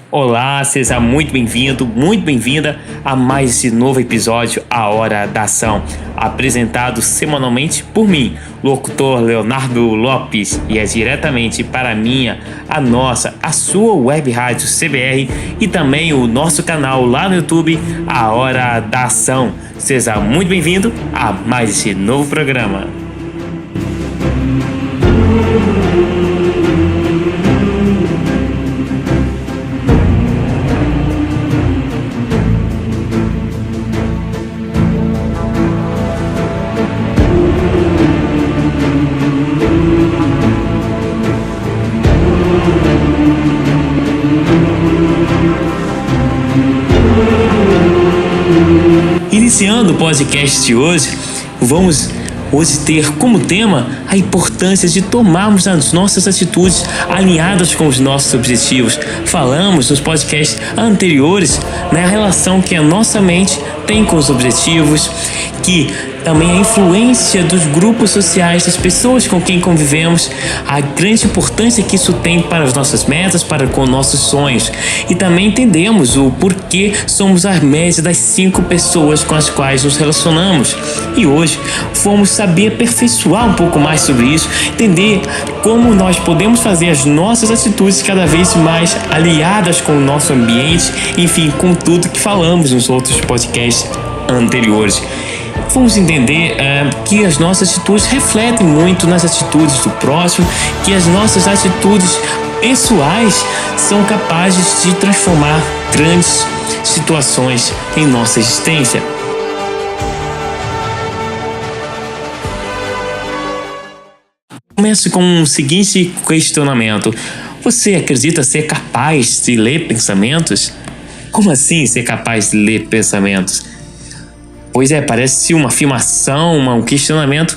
Olá, seja muito bem-vindo, muito bem-vinda a mais esse novo episódio, A Hora da Ação, apresentado semanalmente por mim, locutor Leonardo Lopes, e é diretamente para a sua web rádio CBR e também o nosso canal lá no YouTube, A Hora da Ação. Seja muito bem-vindo a mais esse novo programa. Iniciando o podcast de hoje, vamos ter como tema a importância de tomarmos as nossas atitudes alinhadas com os nossos objetivos. Falamos nos podcasts anteriores na relação que a nossa mente tem com os objetivos, que também a influência dos grupos sociais, das pessoas com quem convivemos, a grande importância que isso tem para as nossas metas, para com nossos sonhos. E também entendemos o porquê somos a média das 5 pessoas com as quais nos relacionamos. E hoje vamos saber aperfeiçoar um pouco mais sobre isso, entender como nós podemos fazer as nossas atitudes cada vez mais aliadas com o nosso ambiente, enfim, com tudo que falamos nos outros podcasts anteriores. Vamos entender que as nossas atitudes refletem muito nas atitudes do próximo, que as nossas atitudes pessoais são capazes de transformar grandes situações em nossa existência. Começo com o seguinte questionamento: você acredita ser capaz de ler pensamentos? Como assim ser capaz de ler pensamentos? Pois é, parece uma afirmação, um questionamento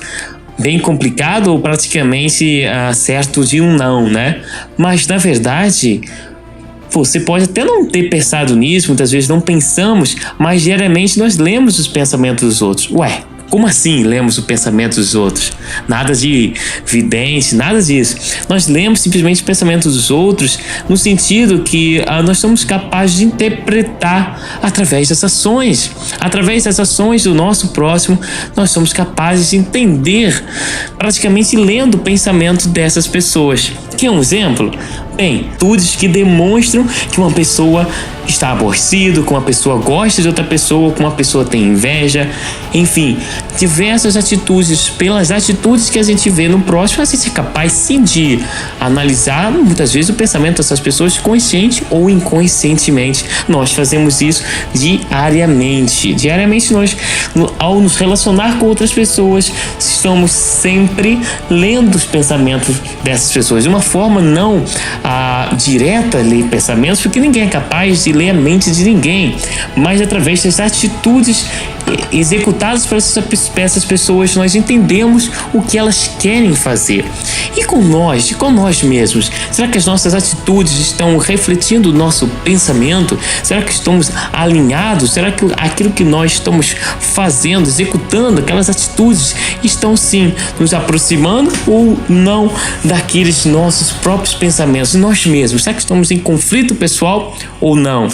bem complicado ou praticamente certo de um não, né? Mas, na verdade, você pode até não ter pensado nisso, muitas vezes não pensamos, mas diariamente nós lemos os pensamentos dos outros. Ué, como assim lemos o pensamento dos outros? Nada de vidente, nada disso. Nós lemos simplesmente o pensamento dos outros no sentido que nós somos capazes de interpretar através das ações. Através das ações do nosso próximo, nós somos capazes de entender, praticamente lendo o pensamento dessas pessoas. Quer um exemplo? Bem, atitudes que demonstram que uma pessoa está aborrecida, que uma pessoa gosta de outra pessoa, que uma pessoa tem inveja, enfim, diversas atitudes. Pelas atitudes que a gente vê no próximo, a gente é capaz sim de analisar muitas vezes o pensamento dessas pessoas consciente ou inconscientemente. Nós fazemos isso diariamente. Diariamente nós, ao nos relacionar com outras pessoas, estamos sempre lendo os pensamentos dessas pessoas de uma forma não direta, ler pensamentos, porque ninguém é capaz de ler a mente de ninguém, mas através das atitudes executadas por essas pessoas, nós entendemos o que elas querem fazer. E com nós mesmos, será que as nossas atitudes estão refletindo o nosso pensamento? Será que estamos alinhados? Será que aquilo que nós estamos fazendo, executando, aquelas atitudes, estão sim nos aproximando ou não daqueles nossos próprios pensamentos, nós mesmos? Será que estamos em conflito pessoal ou não?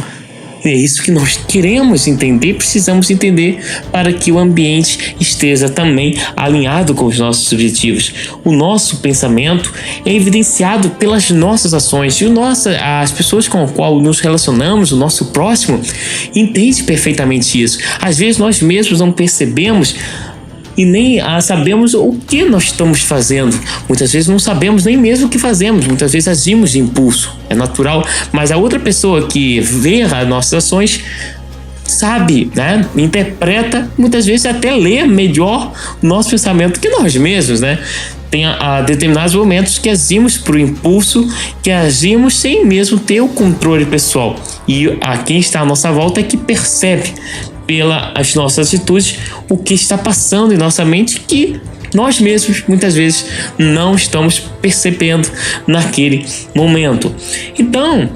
É isso que nós queremos entender, precisamos entender para que o ambiente esteja também alinhado com os nossos objetivos. O nosso pensamento é evidenciado pelas nossas ações e as pessoas com as quais nos relacionamos, o nosso próximo, entende perfeitamente isso. Às vezes nós mesmos não percebemos e nem sabemos o que nós estamos fazendo. Muitas vezes não sabemos nem mesmo o que fazemos. Muitas vezes agimos de impulso. É natural. Mas a outra pessoa que vê as nossas ações sabe, né? Interpreta, muitas vezes até lê melhor o nosso pensamento que nós mesmos, né? Tem determinados momentos que agimos por impulso, que agimos sem mesmo ter o controle pessoal. E quem está à nossa volta é que percebe pelas nossas atitudes o que está passando em nossa mente, que nós mesmos muitas vezes não estamos percebendo naquele momento. Então,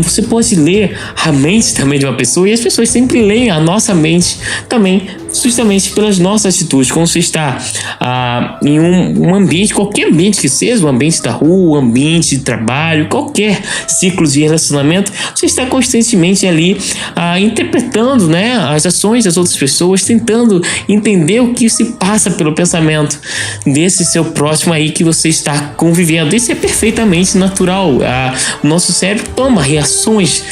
você pode ler a mente também de uma pessoa, e as pessoas sempre leem a nossa mente também justamente pelas nossas atitudes. Quando você está em um ambiente, qualquer ambiente que seja, o ambiente da rua, o ambiente de trabalho, qualquer ciclo de relacionamento, você está constantemente ali interpretando, né, as ações das outras pessoas, tentando entender o que se passa pelo pensamento desse seu próximo aí que você está convivendo. Isso é perfeitamente natural. O nosso cérebro toma reações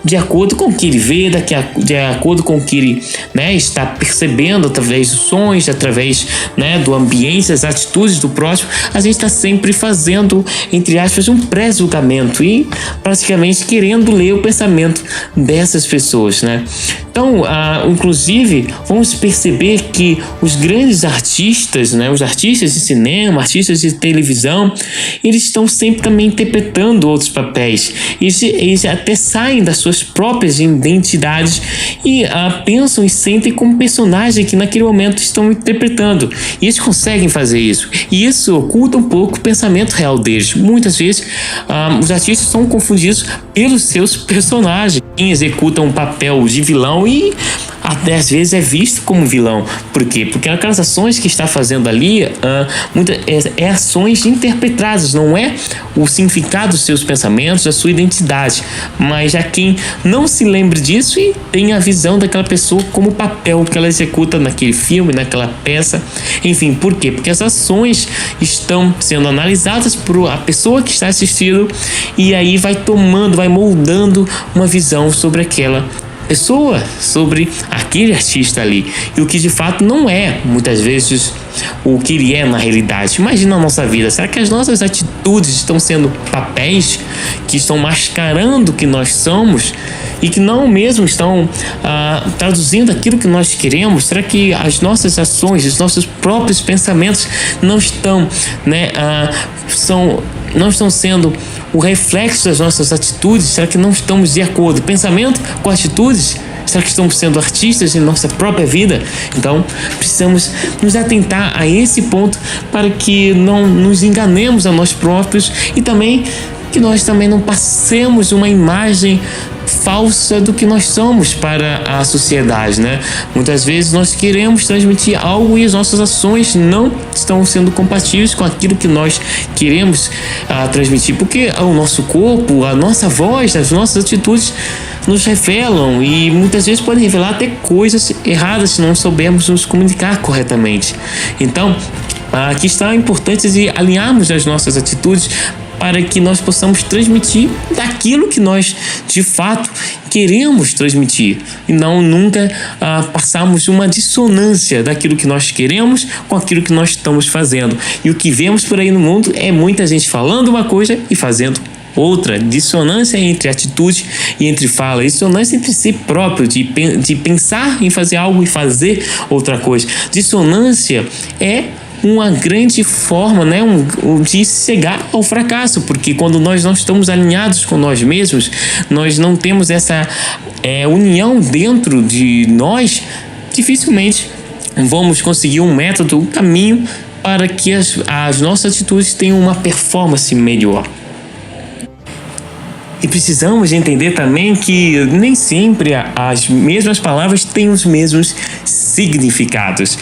de acordo com o que ele vê, de acordo com o que ele, né, está percebendo através dos sons, através, né, do ambiente, das atitudes do próximo. A gente está sempre fazendo, entre aspas, um pré-julgamento e praticamente querendo ler o pensamento dessas pessoas, né? Então, inclusive, vamos perceber que os grandes artistas, né, os artistas de cinema, artistas de televisão, eles estão sempre também interpretando outros papéis. Eles até saem das suas próprias identidades e pensam e sentem como personagem que naquele momento estão interpretando. E eles conseguem fazer isso. E isso oculta um pouco o pensamento real deles. Muitas vezes, os artistas são confundidos pelos seus personagens. Quem executa um papel de vilão e até às vezes é visto como vilão. Por quê? Porque aquelas ações que está fazendo ali é ações interpretadas, não é o significado dos seus pensamentos, da sua identidade, mas já quem não se lembre disso e tem a visão daquela pessoa como o papel que ela executa naquele filme, naquela peça, enfim. Por quê? Porque as ações estão sendo analisadas por a pessoa que está assistindo e aí vai moldando uma visão sobre aquela pessoa, sobre aquele artista ali, e o que de fato não é muitas vezes o que ele é na realidade. Imagina a nossa vida, será que as nossas atitudes estão sendo papéis que estão mascarando o que nós somos e que não mesmo estão traduzindo aquilo que nós queremos? Será que as nossas ações, os nossos próprios pensamentos não estão, né, não estão sendo o reflexo das nossas atitudes? Será que não estamos de acordo pensamento com atitudes? Será que estamos sendo artistas em nossa própria vida? Então, precisamos nos atentar a esse ponto para que não nos enganemos a nós próprios e também que nós também não passemos uma imagem falsa do que nós somos para a sociedade, né? Muitas vezes nós queremos transmitir algo e as nossas ações não estão sendo compatíveis com aquilo que nós queremos transmitir, porque o nosso corpo, a nossa voz, as nossas atitudes nos revelam e muitas vezes podem revelar até coisas erradas se não soubermos nos comunicar corretamente. Então, aqui está importante de alinharmos as nossas atitudes para que nós possamos transmitir daquilo que nós de fato queremos transmitir e não nunca passarmos uma dissonância daquilo que nós queremos com aquilo que nós estamos fazendo. E o que vemos por aí no mundo é muita gente falando uma coisa e fazendo outra. Dissonância entre atitude e entre fala, dissonância entre si próprio, de pensar em fazer algo e fazer outra coisa. Dissonância é uma grande forma, né, de chegar ao fracasso, porque quando nós não estamos alinhados com nós mesmos, nós não temos essa união dentro de nós, dificilmente vamos conseguir um método, um caminho para que as nossas atitudes tenham uma performance melhor. E precisamos entender também que nem sempre as mesmas palavras têm os mesmos significados.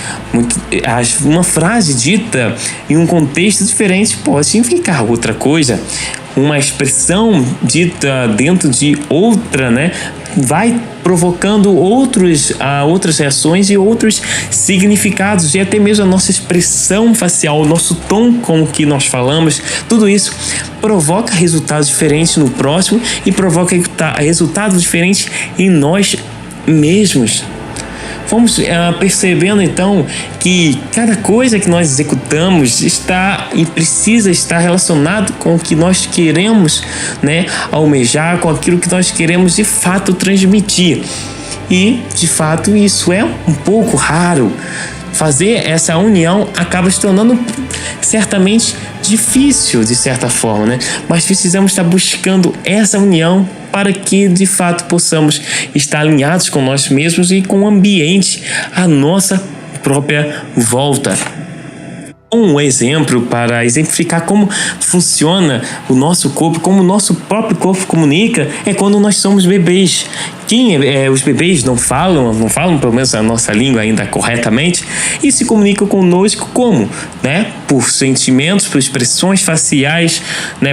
Uma frase dita em um contexto diferente pode significar outra coisa. Uma expressão dita dentro de outra, né, vai provocando outras reações e outros significados, e até mesmo a nossa expressão facial, o nosso tom com o que nós falamos, tudo isso provoca resultados diferentes no próximo e provoca resultados diferentes em nós mesmos. Vamos percebendo então que cada coisa que nós executamos está e precisa estar relacionado com o que nós queremos, né, almejar, com aquilo que nós queremos de fato transmitir. E de fato isso é um pouco raro. Fazer essa união acaba se tornando certamente difícil de certa forma, né? Mas precisamos estar buscando essa união para que de fato possamos estar alinhados com nós mesmos e com o ambiente à nossa própria volta. Um exemplo para exemplificar como funciona o nosso corpo, como o nosso próprio corpo comunica, é quando nós somos bebês. Os bebês não falam pelo menos a nossa língua ainda corretamente, e se comunicam conosco como? Por sentimentos, por expressões faciais,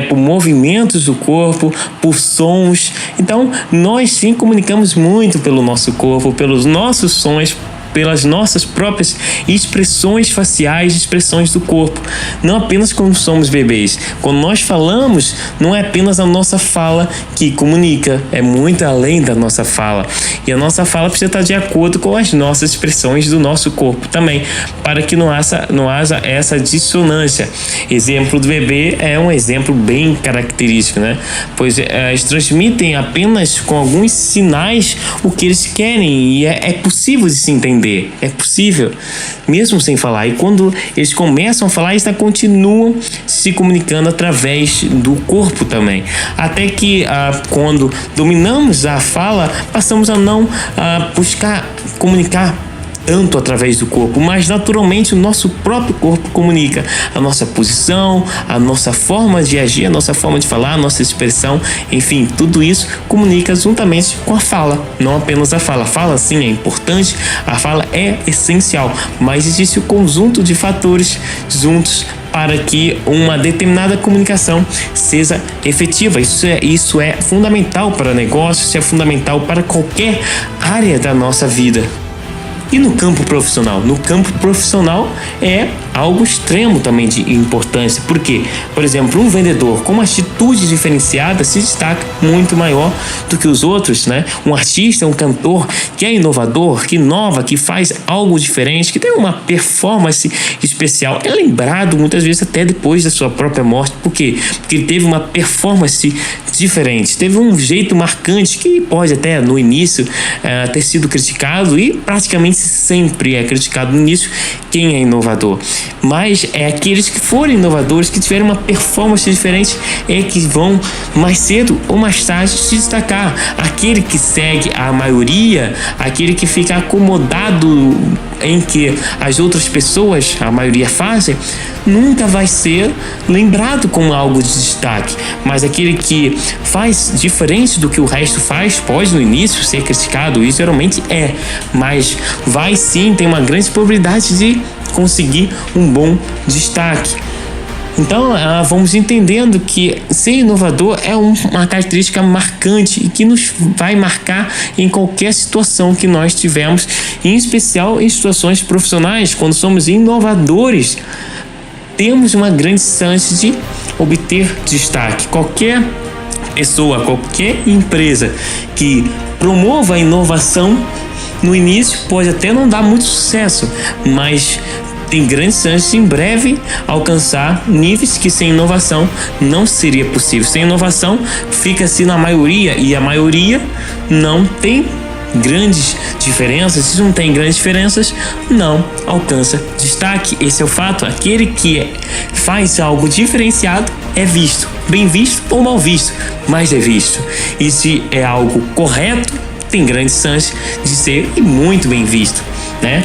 por movimentos do corpo, por sons. Então, nós sim comunicamos muito pelo nosso corpo, pelos nossos sons, pelas nossas próprias expressões faciais, expressões do corpo. Não apenas quando somos bebês. Quando nós falamos, não é apenas a nossa fala que comunica, é muito além da nossa fala. E a nossa fala precisa estar de acordo com as nossas expressões do nosso corpo também, para que não haja essa dissonância. Exemplo do bebê é um exemplo bem característico, Pois eles transmitem apenas com alguns sinais o que eles querem, e é possível de se entender. É possível, mesmo sem falar. E quando eles começam a falar, eles continuam se comunicando através do corpo também. Até que quando dominamos a fala, passamos a não buscar comunicar tanto através do corpo, mas naturalmente o nosso próprio corpo comunica a nossa posição, a nossa forma de agir, a nossa forma de falar, a nossa expressão, enfim, tudo isso comunica juntamente com a fala, não apenas a fala. A fala sim é importante, a fala é essencial, mas existe um conjunto de fatores juntos para que uma determinada comunicação seja efetiva. Isso é fundamental para negócios, isso é fundamental para qualquer área da nossa vida. E no campo profissional? No campo profissional é algo extremo também de importância. Por quê? Por exemplo, um vendedor com uma atitude diferenciada se destaca muito maior do que os outros, Um artista, um cantor que é inovador, que inova, que faz algo diferente, que tem uma performance especial, é lembrado muitas vezes até depois da sua própria morte. Por quê? Porque ele teve uma performance diferente, teve um jeito marcante que pode até no início ter sido criticado, e praticamente sempre é criticado no início quem é inovador, mas é aqueles que forem inovadores, que tiveram uma performance diferente, é que vão mais cedo ou mais tarde se destacar. Aquele que segue a maioria, aquele que fica acomodado em que as outras pessoas, a maioria, fazem, nunca vai ser lembrado como algo de destaque. Mas aquele que faz diferente do que o resto faz, pode no início ser criticado, isso geralmente mas vai sim ter uma grande probabilidade de conseguir um bom destaque. Então, vamos entendendo que ser inovador é uma característica marcante e que nos vai marcar em qualquer situação que nós tivermos, em especial em situações profissionais. Quando somos inovadores, temos uma grande chance de obter destaque. Qualquer pessoa, qualquer empresa que promova a inovação, no início pode até não dar muito sucesso, mas tem grandes chances de em breve alcançar níveis que sem inovação não seria possível. Sem inovação fica-se na maioria, e a maioria não tem grandes diferenças. Se não tem grandes diferenças, não alcança destaque. Esse é o fato. Aquele que faz algo diferenciado é visto, bem visto ou mal visto, mas é visto. E se é algo correto, tem grandes chances de ser muito bem visto.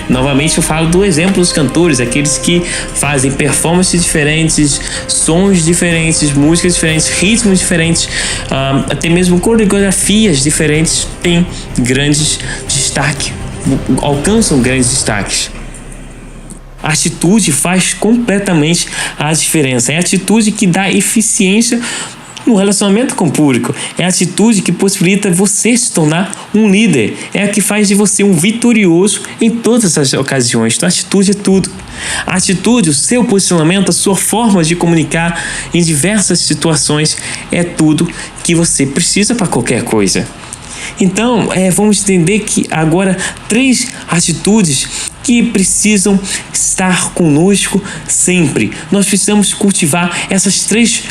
Novamente eu falo do exemplo dos cantores, aqueles que fazem performances diferentes, sons diferentes, músicas diferentes, ritmos diferentes, até mesmo coreografias diferentes, têm grandes destaques, alcançam grandes destaques. A atitude faz completamente a diferença. É a atitude que dá eficiência no relacionamento com o público. É a atitude que possibilita você se tornar um líder. É a que faz de você um vitorioso em todas as ocasiões. Então, a atitude é tudo. A atitude, o seu posicionamento, a sua forma de comunicar em diversas situações é tudo que você precisa para qualquer coisa. Então, vamos entender que agora 3 atitudes que precisam estar conosco sempre. Nós precisamos cultivar essas 3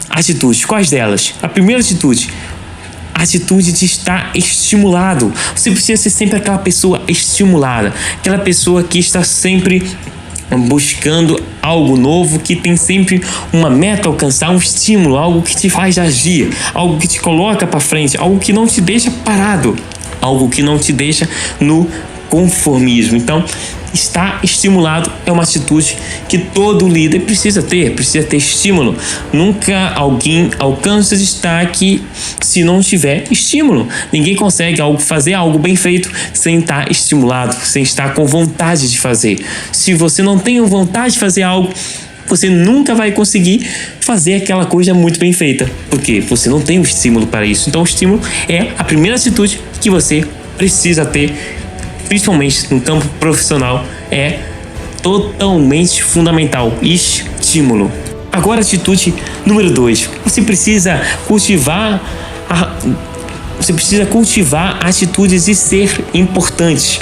atitudes. Quais delas? A primeira atitude, a atitude de estar estimulado. Você precisa ser sempre aquela pessoa estimulada, aquela pessoa que está sempre buscando algo novo, que tem sempre uma meta a alcançar, um estímulo, algo que te faz agir, algo que te coloca para frente, algo que não te deixa parado, algo que não te deixa no conformismo. Então, estar estimulado é uma atitude que todo líder precisa ter estímulo. Nunca alguém alcança destaque se não tiver estímulo. Ninguém consegue fazer algo bem feito sem estar estimulado, sem estar com vontade de fazer. Se você não tem vontade de fazer algo, você nunca vai conseguir fazer aquela coisa muito bem feita, porque você não tem o estímulo para isso. Então o estímulo é a primeira atitude que você precisa ter, principalmente no campo profissional, é totalmente fundamental. Estímulo. Agora, atitude número 2. Você precisa cultivar atitudes de ser importante.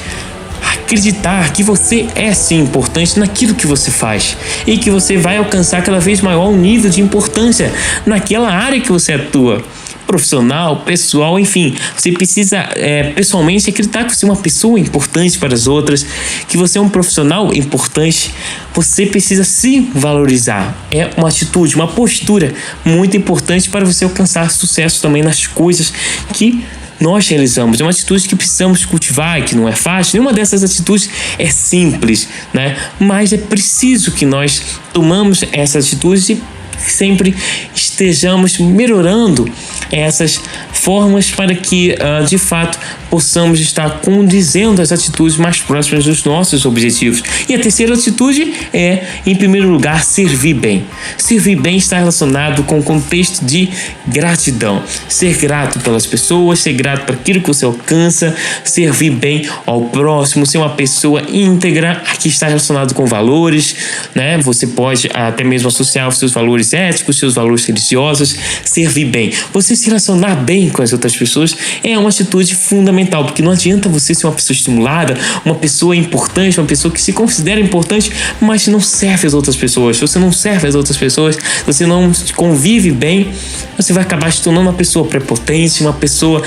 Acreditar que você é sim importante naquilo que você faz e que você vai alcançar cada vez maior nível de importância naquela área que você atua. Profissional, pessoal, enfim, você precisa pessoalmente acreditar que você é uma pessoa importante para as outras, que você é um profissional importante. Você precisa se valorizar. É uma atitude, uma postura muito importante para você alcançar sucesso também nas coisas que nós realizamos. É uma atitude que precisamos cultivar e que não é fácil. Nenhuma dessas atitudes é simples, né? Mas é preciso que nós tomamos essas atitudes e sempre estejamos melhorando essas formas para que, de fato, possamos estar condizendo as atitudes mais próximas dos nossos objetivos. E a terceira atitude é, em primeiro lugar, servir bem. Servir bem está relacionado com o contexto de gratidão. Ser grato pelas pessoas, ser grato por aquilo que você alcança, servir bem ao próximo, ser uma pessoa íntegra. Aqui está relacionado com valores, né? Você pode até mesmo associar os seus valores éticos, seus valores religiosos, servir bem. Você se relacionar bem com as outras pessoas é uma atitude fundamental, porque não adianta você ser uma pessoa estimulada, uma pessoa importante, uma pessoa que se considera importante, mas não serve às outras pessoas. Se você não serve às outras pessoas, você não convive bem, você vai acabar se tornando uma pessoa prepotente, uma pessoa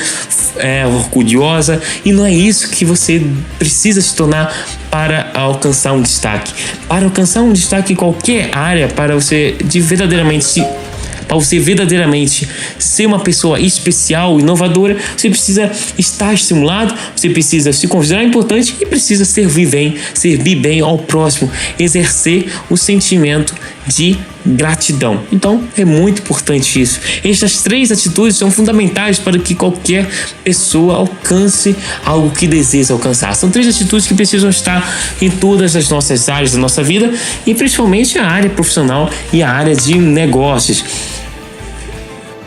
orgulhosa, e não é isso que você precisa se tornar para alcançar um destaque. Para alcançar um destaque em qualquer área, para você verdadeiramente ser uma pessoa especial, inovadora, você precisa estar estimulado, você precisa se considerar importante e precisa servir bem ao próximo, exercer o sentimento de gratidão. Então, é muito importante isso. Estas 3 atitudes são fundamentais para que qualquer pessoa alcance algo que deseja alcançar. São 3 atitudes que precisam estar em todas as nossas áreas da nossa vida e principalmente a área profissional e a área de negócios.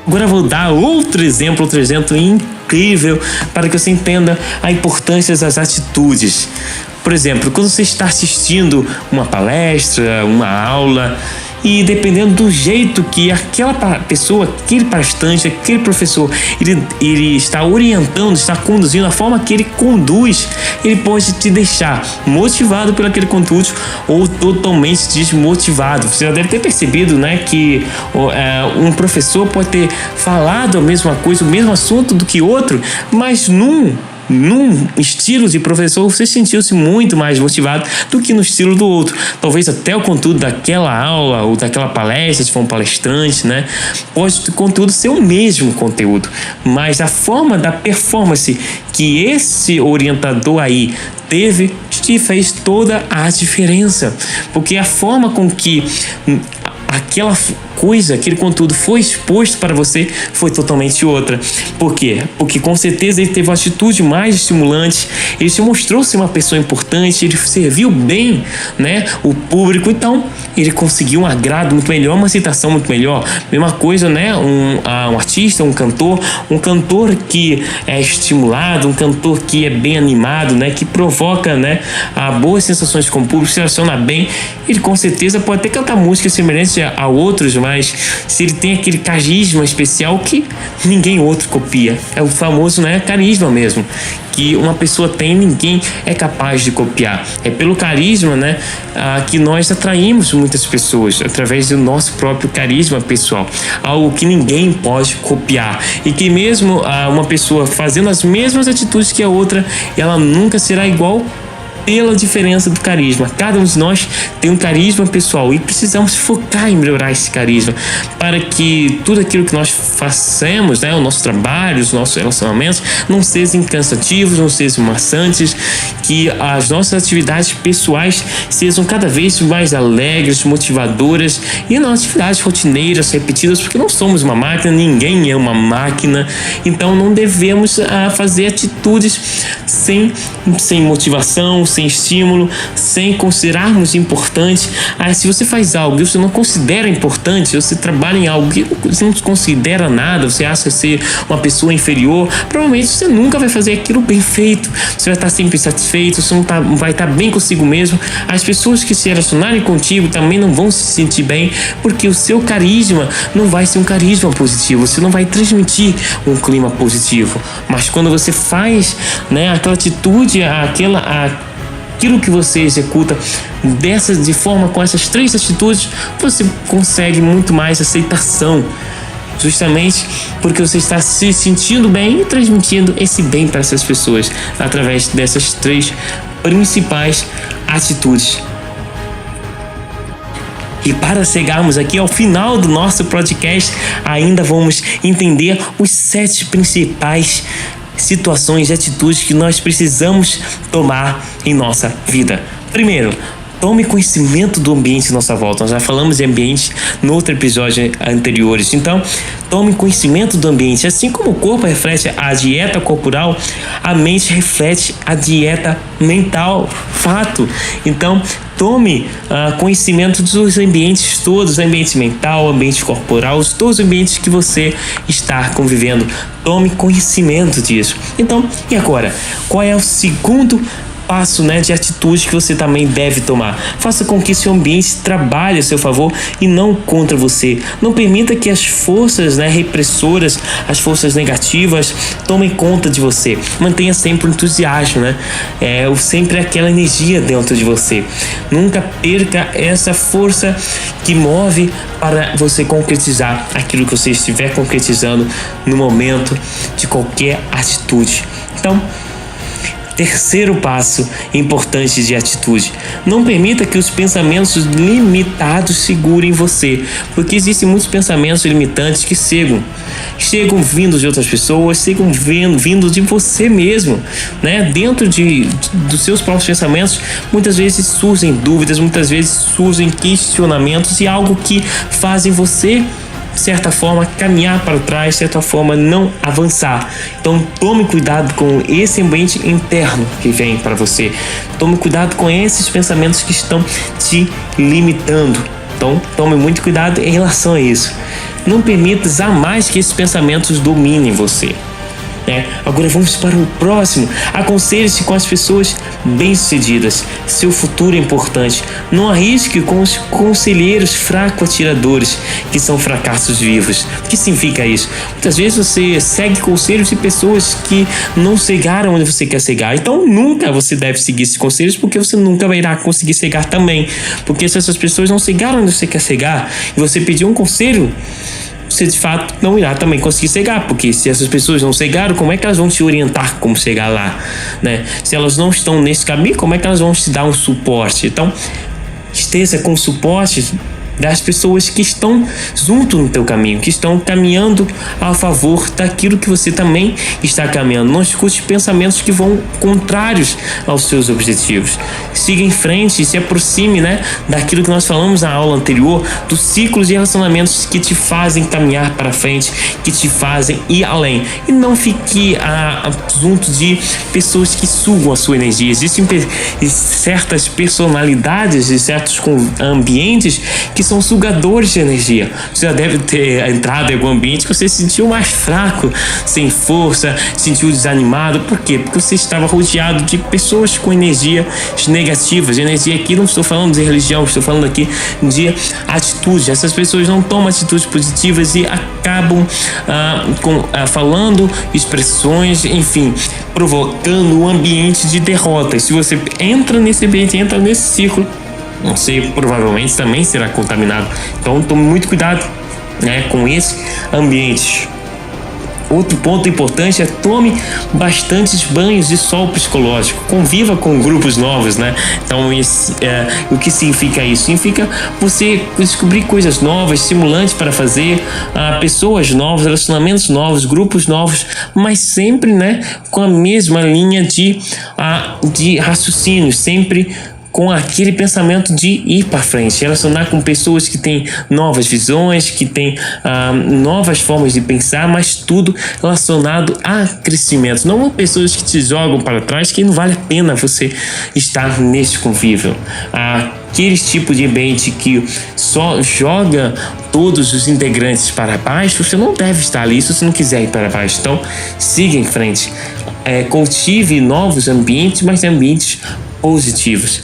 Agora eu vou dar outro exemplo incrível para que você entenda a importância das atitudes. Por exemplo, quando você está assistindo uma palestra, uma aula, e dependendo do jeito que aquela pessoa, aquele palestrante, aquele professor, ele está orientando, está conduzindo, a forma que ele conduz, ele pode te deixar motivado por aquele conteúdo ou totalmente desmotivado. Você já deve ter percebido, né, que um professor pode ter falado a mesma coisa, o mesmo assunto do que outro, mas num estilo de professor você sentiu-se muito mais motivado do que no estilo do outro. Talvez até o conteúdo daquela aula ou daquela palestra, se for um palestrante, né, pode o conteúdo ser o mesmo conteúdo, mas a forma da performance que esse orientador aí teve te fez toda a diferença, porque a forma com que aquela coisa, aquele conteúdo foi exposto para você foi totalmente outra. Por quê? Porque com certeza ele teve uma atitude mais estimulante, ele se mostrou ser uma pessoa importante, ele serviu bem, né, o público, então ele conseguiu um agrado muito melhor, uma aceitação muito melhor. Mesma coisa, né, um artista, um cantor que é estimulado, um cantor que é bem animado, né, que provoca, né, boas sensações com o público, se relaciona bem, ele com certeza pode até cantar músicas semelhantes a outros, mas se ele tem aquele carisma especial que ninguém outro copia, é o famoso, né, carisma mesmo, que uma pessoa tem, ninguém é capaz de copiar. É pelo carisma, né, que nós atraímos muitas pessoas, através do nosso próprio carisma pessoal, algo que ninguém pode copiar, e que mesmo uma pessoa fazendo as mesmas atitudes que a outra, ela nunca será igual pela diferença do carisma. Cada um de nós tem um carisma pessoal e precisamos focar em melhorar esse carisma para que tudo aquilo que nós façamos, né, o nosso trabalho, os nossos relacionamentos, não sejam cansativos, não sejam maçantes, que as nossas atividades pessoais sejam cada vez mais alegres, motivadoras e não atividades rotineiras, repetidas, porque não somos uma máquina, ninguém é uma máquina, então não devemos fazer atitudes sem motivação, sem estímulo, sem considerarmos importante. Se você faz algo e você não considera importante, você trabalha em algo que você não considera nada, você acha ser uma pessoa inferior, provavelmente você nunca vai fazer aquilo bem feito, você vai estar sempre insatisfeito, você não vai estar bem consigo mesmo, as pessoas que se relacionarem contigo também não vão se sentir bem, porque o seu carisma não vai ser um carisma positivo, você não vai transmitir um clima positivo. Mas quando você faz, né, aquela atitude, aquilo que você executa de forma com essas 3 atitudes, você consegue muito mais aceitação, justamente porque você está se sentindo bem e transmitindo esse bem para essas pessoas através dessas 3 principais atitudes. E para chegarmos aqui ao final do nosso podcast, ainda vamos entender os 7 principais situações e atitudes que nós precisamos tomar em nossa vida. Primeiro, tome conhecimento do ambiente à nossa volta. Nós já falamos de ambiente no outro episódio anteriores. Então, tome conhecimento do ambiente. Assim como o corpo reflete a dieta corporal, a mente reflete a dieta mental. Fato. Então, tome conhecimento dos ambientes todos, ambiente mental, ambiente corporal, todos os ambientes que você está convivendo. Tome conhecimento disso. Então, e agora? Qual é o segundo passo, né, de atitude que você também deve tomar? Faça com que seu ambiente trabalhe a seu favor e não contra você. Não permita que as forças, né, repressoras, as forças negativas tomem conta de você. Mantenha sempre o entusiasmo, né? Sempre aquela energia dentro de você. Nunca perca essa força que move para você concretizar aquilo que você estiver concretizando no momento de qualquer atitude. Então, terceiro passo importante de atitude: não permita que os pensamentos limitados segurem você, porque existem muitos pensamentos limitantes que chegam vindo de outras pessoas, chegam vindo de você mesmo, né? Dentro dos seus próprios pensamentos, muitas vezes surgem dúvidas, muitas vezes surgem questionamentos e algo que fazem você, de certa forma, caminhar para trás, de certa forma, não avançar. Então, tome cuidado com esse ambiente interno que vem para você. Tome cuidado com esses pensamentos que estão te limitando. Então, tome muito cuidado em relação a isso. Não permita jamais que esses pensamentos dominem você. Agora vamos para o próximo. Aconselhe-se com as pessoas bem-sucedidas. Seu futuro é importante. Não arrisque com os conselheiros fraco-atiradores, que são fracassos vivos. O que significa isso? Muitas vezes você segue conselhos de pessoas que não chegaram onde você quer chegar. Então nunca você deve seguir esses conselhos, porque você nunca irá conseguir chegar também. Porque se essas pessoas não chegaram onde você quer chegar e você pedir um conselho, você de fato não irá também conseguir chegar, porque se essas pessoas não chegaram, como é que elas vão te orientar como chegar lá, né? Se elas não estão nesse caminho, como é que elas vão te dar um suporte? Então, esteja com o suporte das pessoas que estão junto no teu caminho, que estão caminhando a favor daquilo que você também está caminhando. Não escute pensamentos que vão contrários aos seus objetivos. Siga em frente e se aproxime, né, daquilo que nós falamos na aula anterior, dos ciclos de relacionamentos que te fazem caminhar para frente, que te fazem ir além. E não fique junto de pessoas que sugam a sua energia. Existem certas personalidades e certos ambientes que são sugadores de energia. Você já deve ter entrado em algum ambiente que você se sentiu mais fraco, sem força, se sentiu desanimado. Por quê? Porque você estava rodeado de pessoas com energias negativas. Energia aqui, não estou falando de religião, estou falando aqui de atitude. Essas pessoas não tomam atitudes positivas e acabam falando expressões, enfim, provocando um ambiente de derrota. Se você entra nesse ambiente, entra nesse ciclo, você provavelmente também será contaminado. Então tome muito cuidado, né, com esse ambiente. Outro ponto importante é tome bastantes banhos de sol psicológico, conviva com grupos novos, né? Então, o que significa isso? Significa você descobrir coisas novas, estimulantes para fazer, pessoas novas, relacionamentos novos, grupos novos, mas sempre, né, com a mesma linha de raciocínio, sempre com aquele pensamento de ir para frente, relacionar com pessoas que têm novas visões, que têm novas formas de pensar, mas tudo relacionado a crescimento. Não pessoas que te jogam para trás, que não vale a pena você estar nesse convívio. Aquele tipo de ambiente que só joga todos os integrantes para baixo, você não deve estar ali se você não quiser ir para baixo. Então, siga em frente. Cultive novos ambientes, mas ambientes positivos.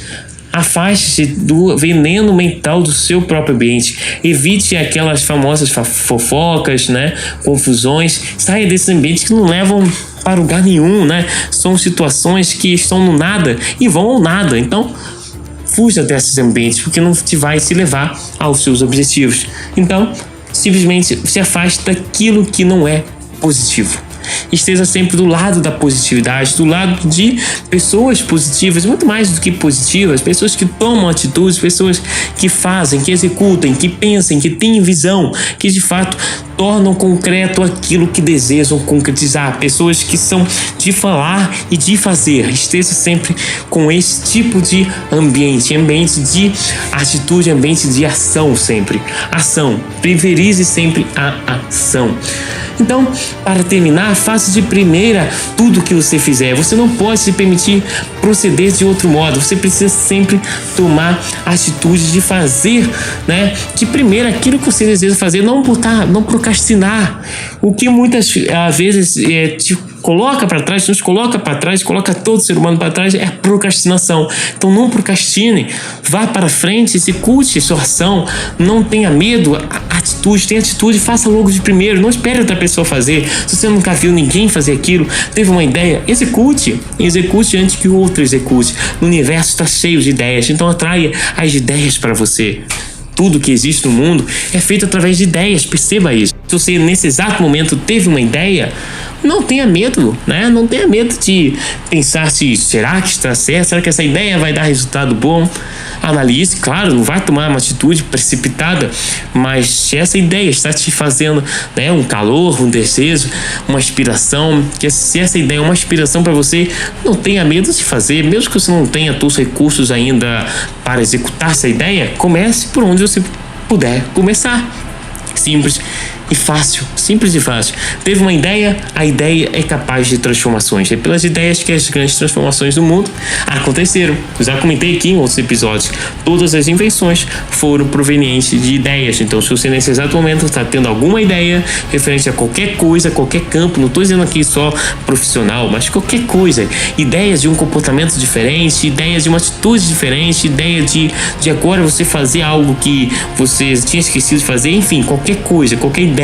Afaste-se do veneno mental do seu próprio ambiente. Evite aquelas famosas fofocas, né? Confusões. Saia desses ambientes que não levam para lugar nenhum, né? São situações que estão no nada e vão ao nada. Então, fuja desses ambientes, porque não te vai se levar aos seus objetivos. Então, simplesmente se afaste daquilo que não é positivo. Esteja sempre do lado da positividade, do lado de pessoas positivas, muito mais do que positivas, pessoas que tomam atitudes, pessoas que fazem, que executam, que pensam, que têm visão, que de fato tornam concreto aquilo que desejam concretizar, pessoas que são de falar e de fazer. Esteja sempre com esse tipo de ambiente de atitude, ambiente de ação sempre. Ação, priorize sempre a ação. Então, para terminar, faça de primeira tudo que você fizer. Você não pode se permitir proceder de outro modo. Você precisa sempre tomar atitude de fazer, né, de primeira aquilo que você deseja fazer, não procrastinar. O que muitas vezes te coloca para trás, nos coloca para trás, coloca todo ser humano para trás, é a procrastinação. Então não procrastine, vá para frente, execute sua ação, não tenha medo, tenha atitude, faça logo de primeiro, não espere outra pessoa fazer. Se você nunca viu ninguém fazer aquilo, teve uma ideia, execute antes que o outro execute. O universo está cheio de ideias, então atraia as ideias para você. Tudo que existe no mundo é feito através de ideias, perceba isso. Se você nesse exato momento teve uma ideia, não tenha medo, né? Não tenha medo de pensar se será que está certo, será que essa ideia vai dar resultado bom? Analise, claro, não vai tomar uma atitude precipitada, mas se essa ideia está te fazendo, né, um calor, um desejo, uma inspiração, se essa ideia é uma inspiração para você, não tenha medo de fazer, mesmo que você não tenha todos os recursos ainda para executar essa ideia, comece por onde você puder começar. Simples e fácil, simples e fácil. Teve uma ideia, a ideia é capaz de transformações. É pelas ideias que as grandes transformações do mundo aconteceram. Eu já comentei aqui em outros episódios. Todas as invenções foram provenientes de ideias. Então, se você nesse exato momento está tendo alguma ideia referente a qualquer coisa, qualquer campo, não estou dizendo aqui só profissional, mas qualquer coisa, ideias de um comportamento diferente, ideias de uma atitude diferente, ideia de agora você fazer algo que você tinha esquecido de fazer, enfim, qualquer coisa, qualquer ideia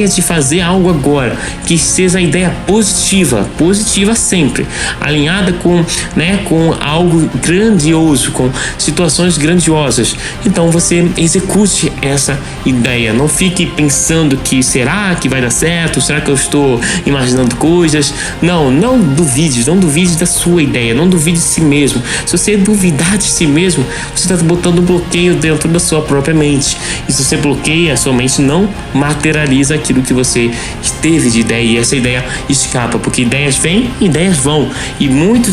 de fazer algo agora, que seja a ideia positiva sempre, alinhada com algo grandioso, com situações grandiosas. Então você execute essa ideia, não fique pensando que será que vai dar certo, será que eu estou imaginando coisas. Não duvide da sua ideia, não duvide de si mesmo. Se você duvidar de si mesmo, você está botando um bloqueio dentro da sua própria mente, e se você bloqueia, a sua mente não materializa aquilo que você teve de ideia, e essa ideia escapa, porque ideias vêm, ideias vão, e muito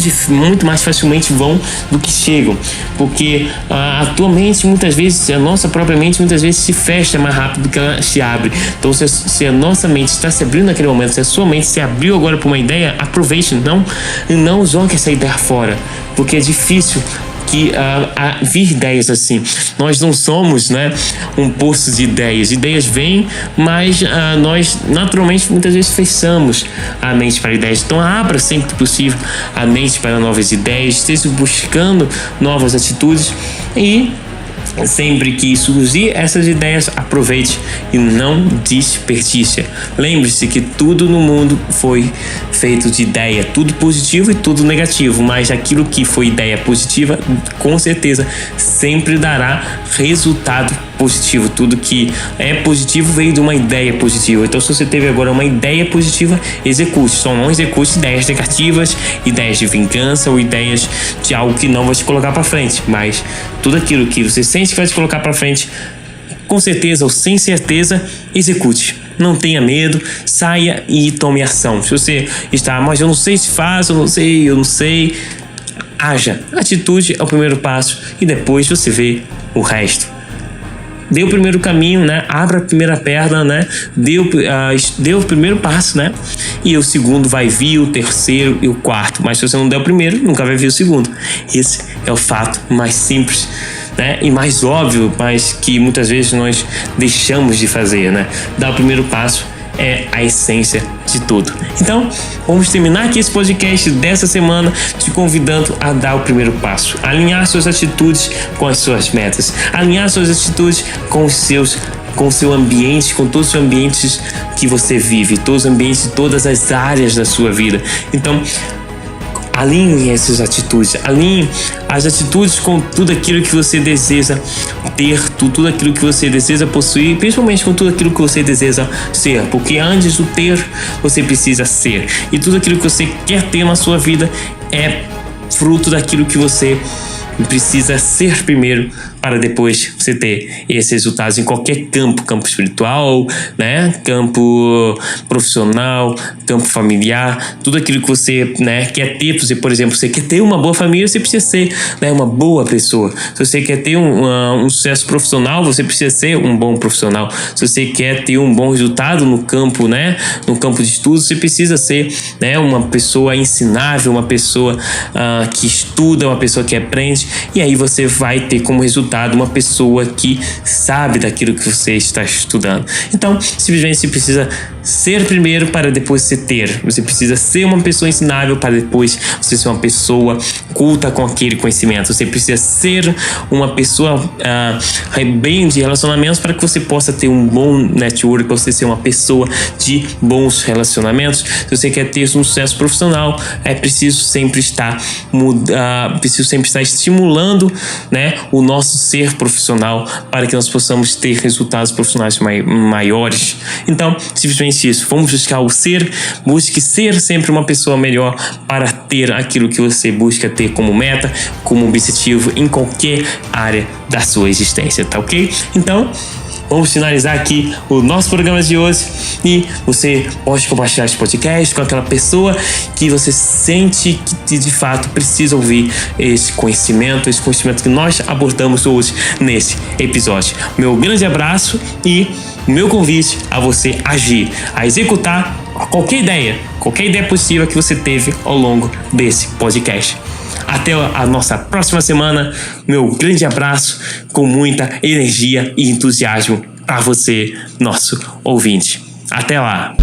mais facilmente vão do que chegam, porque a tua mente muitas vezes, a nossa própria mente muitas vezes se fecha mais rápido do que ela se abre. Então se a nossa mente está se abrindo naquele momento, se a sua mente se abriu agora para uma ideia, aproveite, não jogue essa ideia fora, porque é difícil vir ideias assim. Nós não somos, um poço de ideias. Ideias vêm, mas nós naturalmente muitas vezes fechamos a mente para ideias. Então abra sempre que possível a mente para novas ideias, esteja buscando novas atitudes, e sempre que surgir essas ideias, aproveite e não desperdice. Lembre-se que tudo no mundo foi feito de ideia, tudo positivo e tudo negativo, mas aquilo que foi ideia positiva, com certeza, sempre dará resultado positivo. Tudo que é positivo veio de uma ideia positiva. Então, se você teve agora uma ideia positiva, execute. Só não execute ideias negativas, ideias de vingança ou ideias de algo que não vai te colocar para frente. Mas tudo aquilo que você sente que vai te colocar para frente, com certeza ou sem certeza, execute. Não tenha medo, saia e tome ação. Se você está, mas eu não sei se faço, eu não sei. Haja. Atitude é o primeiro passo e depois você vê o resto. Dê o primeiro caminho, né? Abra a primeira perna, né? Dê o primeiro passo, né? E o segundo vai vir, o terceiro e o quarto. Mas se você não der o primeiro, nunca vai vir o segundo. Esse é o fato mais simples, né? E mais óbvio, mas que muitas vezes nós deixamos de fazer, né? Dar o primeiro passo é a essência de tudo. Então, vamos terminar aqui esse podcast dessa semana te convidando a dar o primeiro passo, alinhar suas atitudes com as suas metas, alinhar suas atitudes com o seu ambiente, com todos os ambientes que você vive, todos os ambientes de todas as áreas da sua vida. Então, alinhe essas atitudes, alinhe as atitudes com tudo aquilo que você deseja ter, tudo aquilo que você deseja possuir, principalmente com tudo aquilo que você deseja ser, porque antes do ter, você precisa ser. E tudo aquilo que você quer ter na sua vida é fruto daquilo que você precisa ser primeiro, para depois você ter esses resultados em qualquer campo espiritual, né? Campo profissional, campo familiar, tudo aquilo que você, né, quer ter. Por exemplo, você quer ter uma boa família, você precisa ser, né, uma boa pessoa. Se você quer ter um sucesso profissional, você precisa ser um bom profissional. Se você quer ter um bom resultado no campo, né, no campo de estudos, você precisa ser, né, uma pessoa ensinável, uma pessoa que estuda, uma pessoa que aprende, e aí você vai ter como resultado uma pessoa que sabe daquilo que você está estudando. Então, simplesmente você precisa ser primeiro para depois você ter. Você precisa ser uma pessoa ensinável para depois você ser uma pessoa culta com aquele conhecimento. Você precisa ser uma pessoa bem de relacionamentos para que você possa ter um bom network, para você ser uma pessoa de bons relacionamentos. Se você quer ter um sucesso profissional, é preciso sempre estar estimulando, né, o nosso ser profissional para que nós possamos ter resultados profissionais maiores. Então, simplesmente isso. Vamos buscar o ser. Busque ser sempre uma pessoa melhor para ter aquilo que você busca ter como meta, como objetivo em qualquer área da sua existência, tá ok? Então, vamos finalizar aqui o nosso programa de hoje e você pode compartilhar esse podcast com aquela pessoa que você sente que de fato precisa ouvir esse conhecimento que nós abordamos hoje nesse episódio. Meu grande abraço e meu convite a você agir, a executar qualquer ideia possível que você teve ao longo desse podcast. Até a nossa próxima semana. Meu grande abraço com muita energia e entusiasmo para você, nosso ouvinte. Até lá!